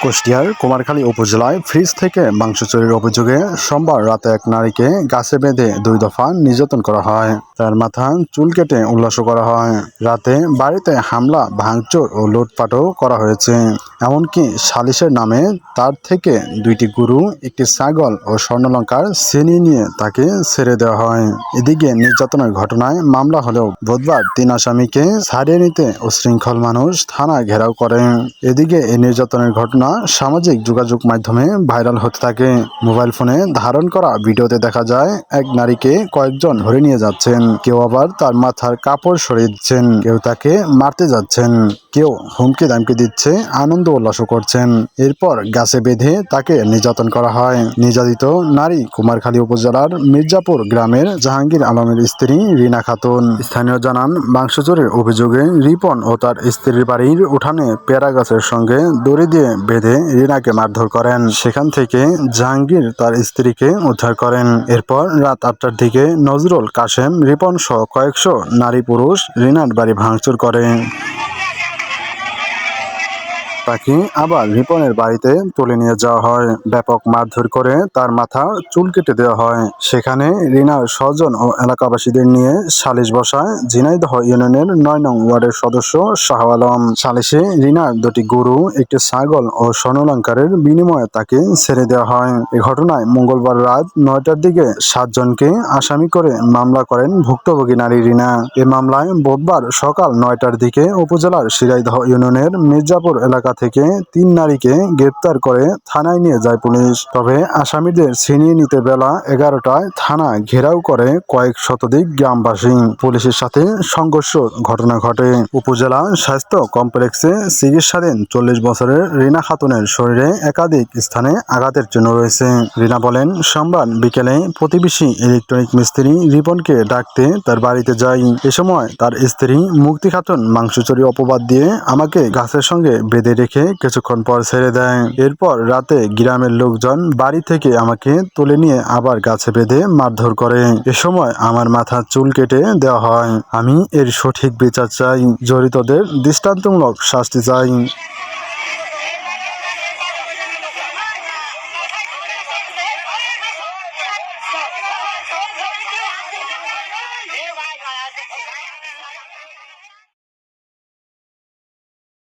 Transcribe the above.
কুষ্টিয়ার কুমারখালী উপজেলায় ফ্রিজ থেকে মাংস চুরির অভিযোগে সোমবার রাতে এক নারীকে গাছে বেঁধে 2 দফা নির্যাতন করা হয়। তার মাথা চুল কেটে উল্লাস করা হয়। রাতে বাড়িতে হামলা, ভাঙচুর ও লুটপাটও করা হয়েছে। এমনকি সালিশের নামে তার থেকে 2টি গরু, একটি ছাগল ও স্বর্ণালংকার ছিনিয়ে নিয়ে তাকে ছেড়ে দেওয়া হয়। এদিকে নির্যাতনের ঘটনায় মামলা হলেও বুধবার 3 আসামিকে ছাড়িয়ে নিতে উচ্ছৃঙ্খল মানুষ থানা ঘেরাও করে। এদিকে এই নির্যাতনের ঘটনা সামাজিক যোগাযোগ মাধ্যমে ভাইরাল হতে থাকে। মোবাইল ফোনে ধারণ করা ভিডিওতে দেখা যায় এক নারীকে কয়েকজন ধরে নিয়ে যাচ্ছেন। কেউ আবার তার মাথার কাপড় সরিয়ে দিচ্ছেন, কেউ তাকে মারতে যাচ্ছেন, কেউ হুমকি দামকি দিচ্ছে, আনন্দ উল্লাস করছেন। এরপর গাছে বেঁধে তাকে নির্যাতন করা হয়। নির্যাতিত নারী কুমারখালী উপজেলার মির্জাপুর গ্রামের জাহাঙ্গীর আলমের স্ত্রী রিনা খাতুন। স্থানীয় জানান, মাংস চুরির অভিযোগে রিপন ও তার স্ত্রীর বাড়ির উঠানে পেয়ারা গাছের সঙ্গে দড়ি দিয়ে বেঁধে রিনাকে মারধর করেন। সেখান থেকে জাহাঙ্গীর তার স্ত্রীকে উদ্ধার করেন। এরপর রাত 8টার দিকে নজরুল, কাশেম, রিপন সহ কয়েকশো নারী পুরুষ রিনার বাড়ি ভাঙচুর করে। তাকে আবার রিপনের বাড়িতে তুলে নিয়ে যাওয়া হয়। ব্যাপক মারধর করে তার মাথা চুল কেটে দেওয়া হয়। সেখানে রিনার স্বজন ও এলাকাবাসীদের নিয়ে সালিশ বসায় ঝিনাইদহ ইউনিয়নের 9 নং ওয়ার্ডের সদস্য শাহ আলম। সালিশে রিনার 2টি গরু, একটি ছাগল ও স্বর্ণালংকারের বিনিময়ে তাকে ছেড়ে দেওয়া হয়। এ ঘটনায় মঙ্গলবার রাত 9টার দিকে 7 জনকে আসামি করে মামলা করেন ভুক্তভোগী নারী রিনা। এ মামলায় বুধবার সকাল 9টার দিকে উপজেলার শিরাইদহ ইউনিয়নের মির্জাপুর এলাকা থেকে 3 নারীকে গ্রেপ্তার করে থানায় নিয়ে যায় পুলিশ। তবে আসামিদের ছিনিয়ে নিতে বেলা 11টায় থানা ঘেরাও করে কয়েক শতাধিক গ্রামবাসী। পুলিশের সাথে সংঘর্ষ ঘটনা ঘটে। উপজেলা স্বাস্থ্য কমপ্লেক্সে চিকিৎসাধীন 40 বছরের রিনা খাতুনের শরীরে একাধিক স্থানে আঘাতের চিহ্ন রয়েছে। রিনা বলেন, সোমবার বিকেলে প্রতিবেশী ইলেকট্রনিক মিস্ত্রি রিপনকে ডাকতে তার বাড়িতে যাই। এ সময় তার স্ত্রী মুক্তি খাতুন মাংস চুরি অপবাদ দিয়ে আমাকে গাছের সঙ্গে বেঁধে রেখে কিছুক্ষণ পর ছেড়ে দেয়। এরপর রাতে গ্রামের লোকজন বাড়ি থেকে আমাকে তুলে নিয়ে আবার গাছে বেঁধে মারধর করে। এ সময় আমার মাথা চুল কেটে দেওয়া হয়। আমি এর সঠিক বিচার চাই, জড়িতদের দৃষ্টান্তমূলক শাস্তি চাই।